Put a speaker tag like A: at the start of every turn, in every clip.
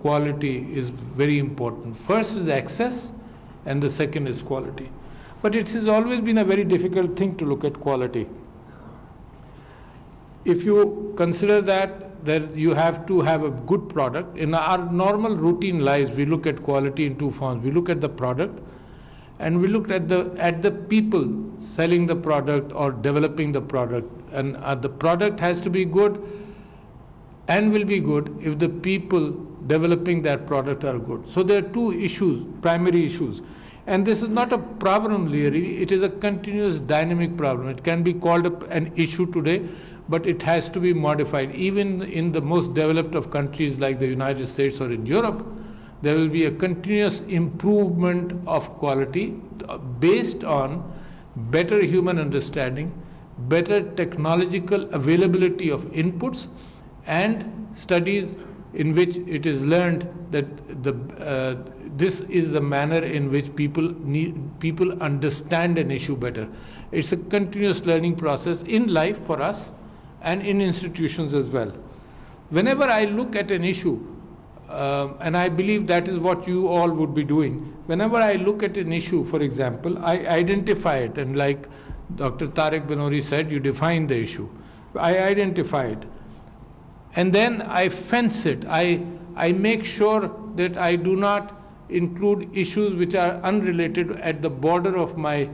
A: quality is very important. First is access, and the second is quality. But it has always been a very difficult thing to look at quality. If you consider that you have to have a good product, in our normal routine lives, we look at quality in two forms. We look at the product, and we look at the people selling the product or developing the product. And the product has to be good and will be good if the people developing that product are good. So there are two issues, primary issues. And this is not a problem really, it is a continuous dynamic problem. It can be called an issue today, but it has to be modified. Even in the most developed of countries like the United States or in Europe, there will be a continuous improvement of quality based on better human understanding, better technological availability of inputs, and studies in which it is learned that this is the manner in which people understand an issue better. It's a continuous learning process in life for us and in institutions as well. Whenever I look at an issue, and I believe that is what you all would be doing, whenever I look at an issue, for example, I identify it, and like Dr. Tariq Benori said, you define the issue. I identify it. And then I fence it. I make sure that I do not include issues which are unrelated at the border of my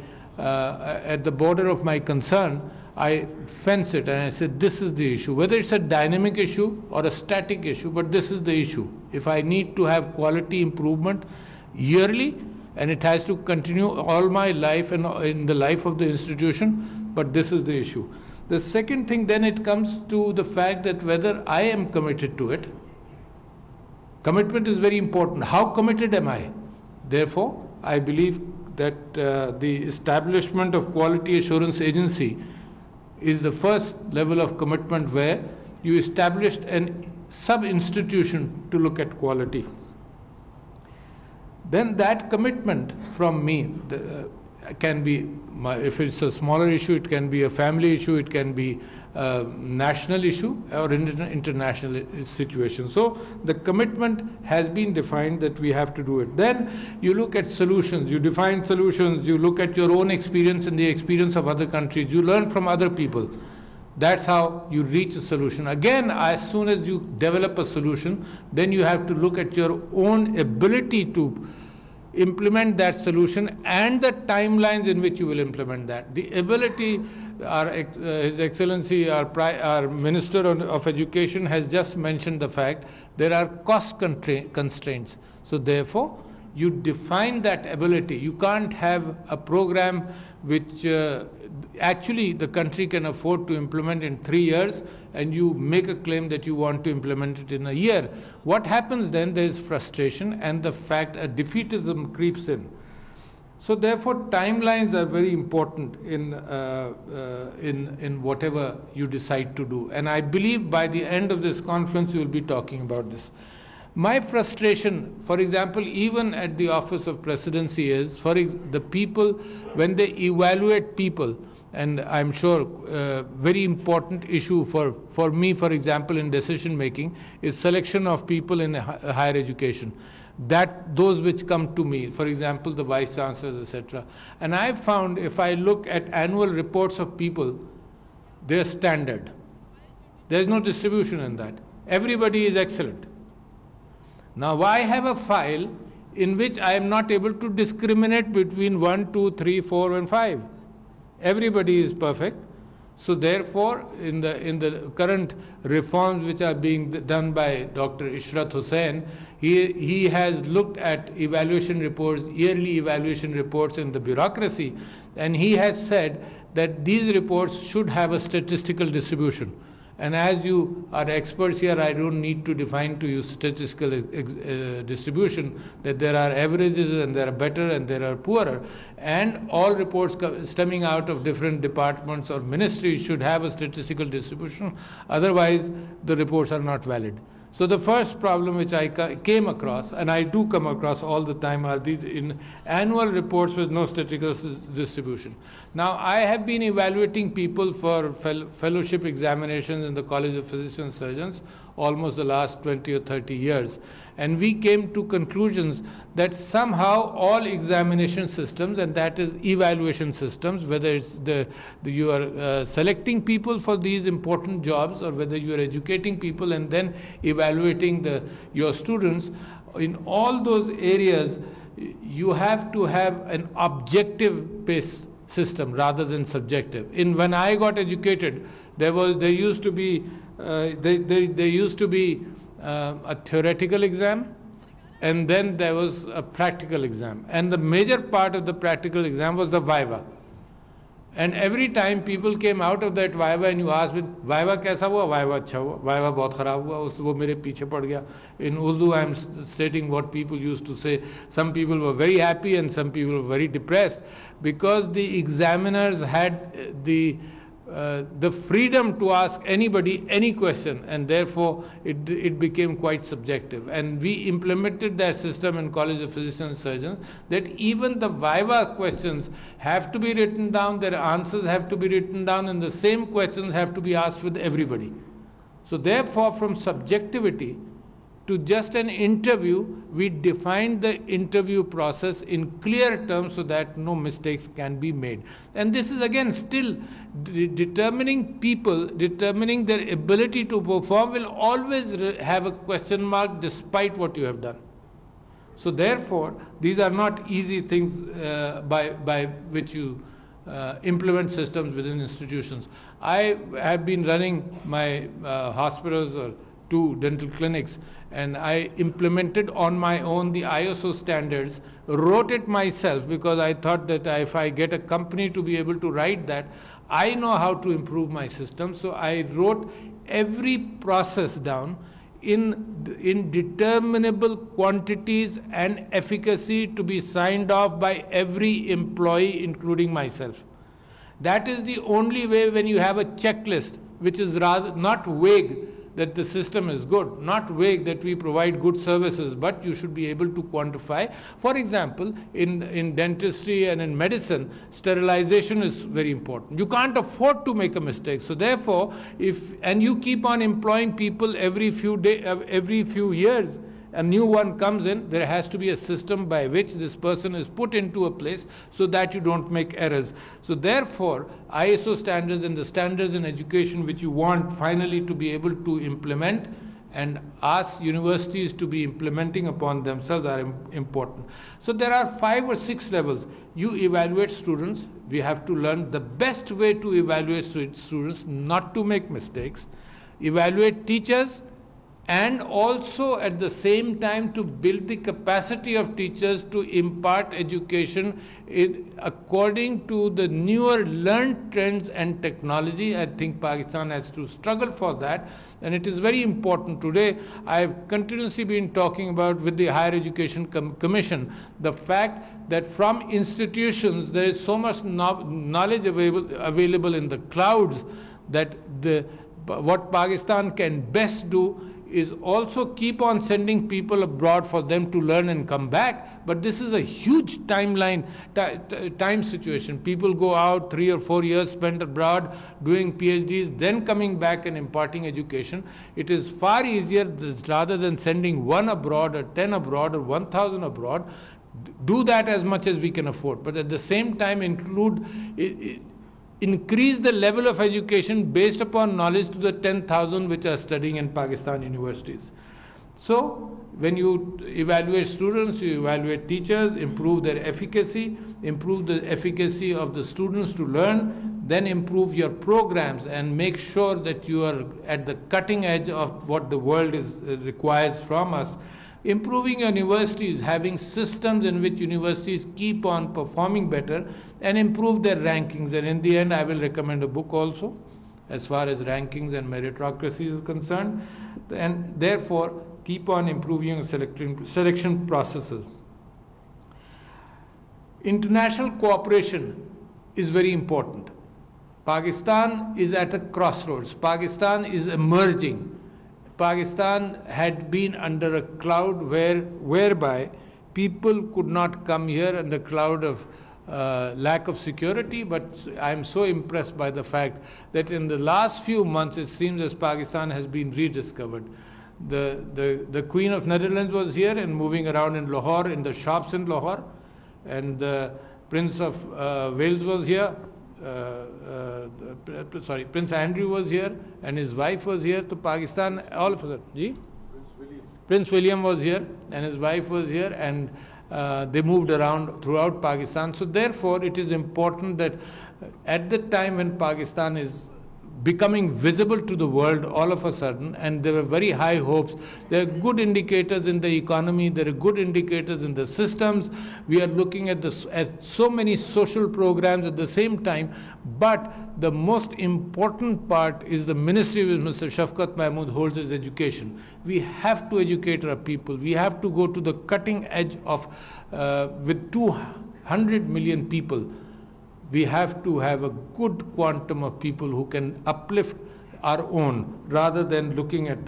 A: concern. I fence it and I say this is the issue, whether it's a dynamic issue or a static issue, but this is the issue. If I need to have quality improvement yearly, and it has to continue all my life and in the life of the institution, but this is the issue. The second thing, then it comes to the fact that whether I am committed to it. Commitment is very important. How committed am I? Therefore, I believe that the establishment of Quality Assurance Agency is the first level of commitment where you established a sub-institution to look at quality. Then that commitment from me can be, if it's a smaller issue, it can be a family issue, it can be a national issue or international situation. So the commitment has been defined that we have to do it. Then you look at solutions, you define solutions, you look at your own experience and the experience of other countries, you learn from other people. That's how you reach a solution. Again, as soon as you develop a solution, then you have to look at your own ability to implement that solution and the timelines in which you will implement that. The ability, His Excellency, our Minister of Education has just mentioned the fact there are cost constraints. So therefore, you define that ability. You can't have a program which actually the country can afford to implement in 3 years, and you make a claim that you want to implement it in a year. What happens then? There is frustration, and the fact defeatism creeps in. So therefore, timelines are very important in whatever you decide to do. And I believe by the end of this conference, you will be talking about this. My frustration, for example, even at the Office of Presidency is, for the people, when they evaluate people, and I'm sure very important issue for me, for example, in decision making, is selection of people in higher education. Those which come to me, for example, the vice chancellors, etc. And I found if I look at annual reports of people, they're standard. There's no distribution in that. Everybody is excellent. Now, I have a file in which I am not able to discriminate between 1, 2, 3, 4, and 5. Everybody is perfect. So therefore, in the current reforms which are being done by Dr. Ishrat Hussain, he has looked at evaluation reports, yearly evaluation reports in the bureaucracy, and he has said that these reports should have a statistical distribution. And as you are experts here, I don't need to define to you statistical distribution, that there are averages and there are better and there are poorer. And all reports stemming out of different departments or ministries should have a statistical distribution. Otherwise, the reports are not valid. So the first problem which I came across, and I do come across all the time, are these in annual reports with no statistical distribution. Now, I have been evaluating people for fellowship examinations in the College of Physicians and Surgeons almost the last 20 or 30 years. And we came to conclusions that somehow all examination systems, and that is evaluation systems, whether it's you are selecting people for these important jobs, or whether you are educating people and then evaluating your students, in all those areas, you have to have an objective-based system rather than subjective. When I got educated, there used to be a theoretical exam, and then there was a practical exam. And the major part of the practical exam was the viva. And every time people came out of that viva and you asked me, viva kaisa hua? Viva acha hua. Viva bahut kharab hua. Wo mere piche pad gaya. In Urdu, I am stating what people used to say. Some people were very happy and some people were very depressed, because the examiners had the freedom to ask anybody any question, and therefore it became quite subjective. And we implemented that system in College of Physicians and Surgeons, that even the viva questions have to be written down, their answers have to be written down, and the same questions have to be asked with everybody. So therefore, from subjectivity to just an interview, we defined the interview process in clear terms so that no mistakes can be made. And this is again still determining their ability to perform will always have a question mark despite what you have done. So therefore, these are not easy things by which you implement systems within institutions. I have been running my hospitals or 2 dental clinics, and I implemented on my own the ISO standards, wrote it myself, because I thought that if I get a company to be able to write that, I know how to improve my system. So I wrote every process down in determinable quantities and efficacy to be signed off by every employee, including myself. That is the only way. When you have a checklist, which is rather not vague, that the system is good, not vague that we provide good services, but you should be able to quantify. For example, in dentistry and in medicine, sterilization is very important. You can't afford to make a mistake. So therefore, and you keep on employing people every few years, a new one comes in, there has to be a system by which this person is put into a place so that you don't make errors. So therefore, ISO standards and the standards in education which you want finally to be able to implement and ask universities to be implementing upon themselves are important. So there are 5 or 6 levels. You evaluate students. We have to learn the best way to evaluate students, not to make mistakes. Evaluate teachers, and also at the same time to build the capacity of teachers to impart education according to the newer learned trends and technology. I think Pakistan has to struggle for that, and it is very important. Today, I have continuously been talking about with the Higher Education Commission the fact that from institutions there is so much knowledge available in the clouds that what Pakistan can best do is also keep on sending people abroad for them to learn and come back. But this is a huge time situation. People go out 3 or 4 years spent abroad doing PhDs, then coming back and imparting education. It is far easier, rather than sending 1 abroad or 10 abroad or 1,000 abroad, do that as much as we can afford. But at the same time increase the level of education based upon knowledge to the 10,000 which are studying in Pakistan universities. So when you evaluate students, you evaluate teachers, improve their efficacy, improve the efficacy of the students to learn, then improve your programs and make sure that you are at the cutting edge of what the world requires from us. Improving universities, having systems in which universities keep on performing better and improve their rankings. And in the end, I will recommend a book also as far as rankings and meritocracy is concerned. And therefore, keep on improving selection processes. International cooperation is very important. Pakistan is at a crossroads. Pakistan is emerging. Pakistan had been under a cloud whereby people could not come here under cloud of lack of security, but I'm so impressed by the fact that in the last few months it seems as Pakistan has been rediscovered. The Queen of Netherlands was here and moving around in Lahore, in the shops in Lahore, and the Prince of Wales was here. Prince Andrew was here and his wife was here to Pakistan. All of us, Prince William was here and his wife was here, and they moved around throughout Pakistan. So therefore it is important that at the time when Pakistan is becoming visible to the world all of a sudden, and there were very high hopes. There are good indicators in the economy, there are good indicators in the systems. We are looking at so many social programs at the same time, but the most important part is the ministry which Mr. Shafqat Mahmood holds is education. We have to educate our people. We have to go to the cutting edge of, with 200 million people. We have to have a good quantum of people who can uplift our own rather than looking at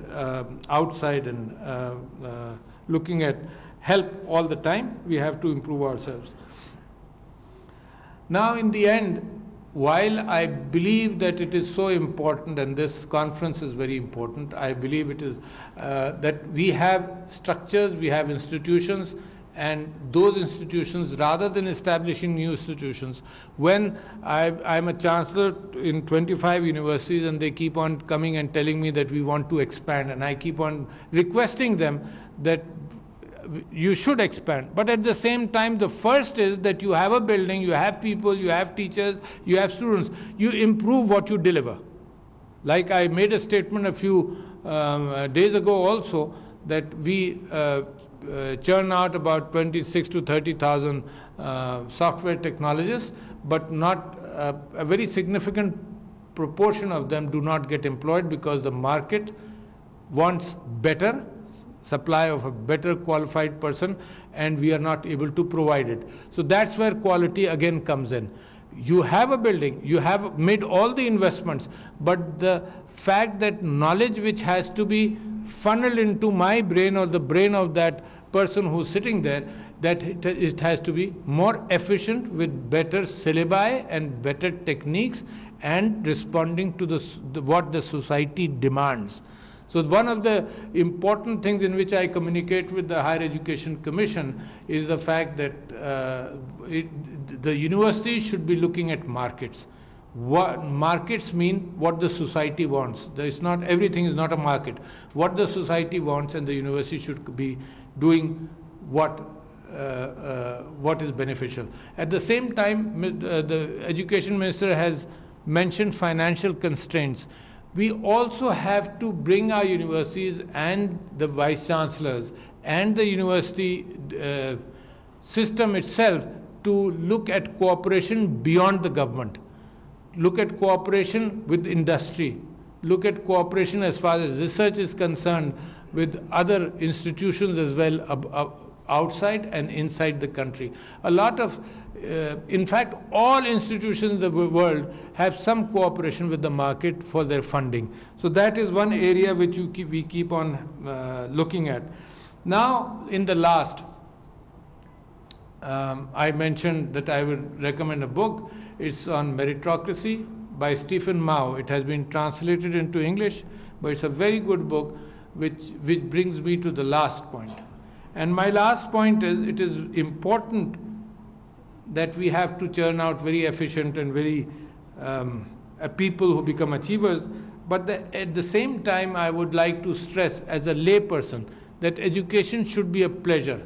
A: outside and looking at help all the time. We have to improve ourselves. Now in the end, while I believe that it is so important and this conference is very important, I believe it is that we have structures, we have institutions, and those institutions, rather than establishing new institutions, when I'm a chancellor in 25 universities and they keep on coming and telling me that we want to expand, and I keep on requesting them that you should expand. But at the same time, the first is that you have a building, you have people, you have teachers, you have students. You improve what you deliver. Like I made a statement a few days ago also, that we churn out about 26 to 30,000 software technologists, but not a very significant proportion of them do not get employed because the market wants better supply of a better qualified person, and we are not able to provide it. So that's where quality again comes in. You have a building, you have made all the investments, but the fact that knowledge which has to be funneled into my brain or the brain of that person who's sitting there, that it has to be more efficient with better syllabi and better techniques and responding to what the society demands. So one of the important things in which I communicate with the Higher Education Commission is the fact that the university should be looking at markets. What markets mean what the society wants. Everything is not a market. What the society wants, and the university should be doing what is beneficial. At the same time, the Education Minister has mentioned financial constraints. We also have to bring our universities and the Vice Chancellors and the university system itself to look at cooperation beyond the government. Look at cooperation with industry. Look at cooperation as far as research is concerned with other institutions as well, outside and inside the country. A lot of, in fact, all institutions in the world have some cooperation with the market for their funding. So that is one area which we keep on looking at. Now, in the last, I mentioned that I would recommend a book. It's on meritocracy by Stephen Mao. It has been translated into English, but it's a very good book which brings me to the last point. And my last point is, it is important that we have to churn out very efficient and very people who become achievers. But at the same time, I would like to stress as a layperson that education should be a pleasure.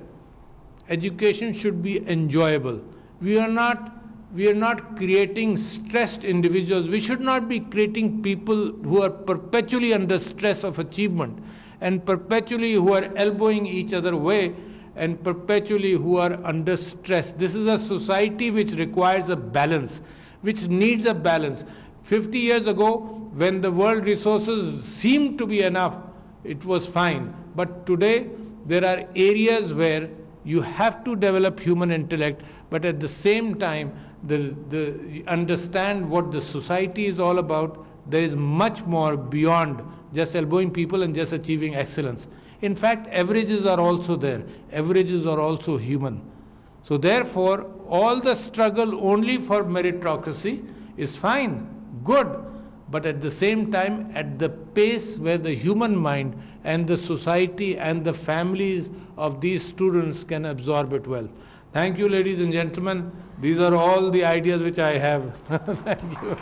A: Education should be enjoyable. We are not creating stressed individuals. We should not be creating people who are perpetually under stress of achievement and perpetually who are elbowing each other away and perpetually who are under stress. This is a society which requires a balance, which needs a balance. 50 years ago, when the world resources seemed to be enough, it was fine. But today, there are areas where you have to develop human intellect, but at the same time, understand what the society is all about. There is much more beyond just elbowing people and just achieving excellence. In fact, averages are also there. Averages are also human. So therefore, all the struggle only for meritocracy is fine, good, but at the same time, at the pace where the human mind and the society and the families of these students can absorb it well. Thank you, ladies and gentlemen. These are all the ideas which I have. Thank you.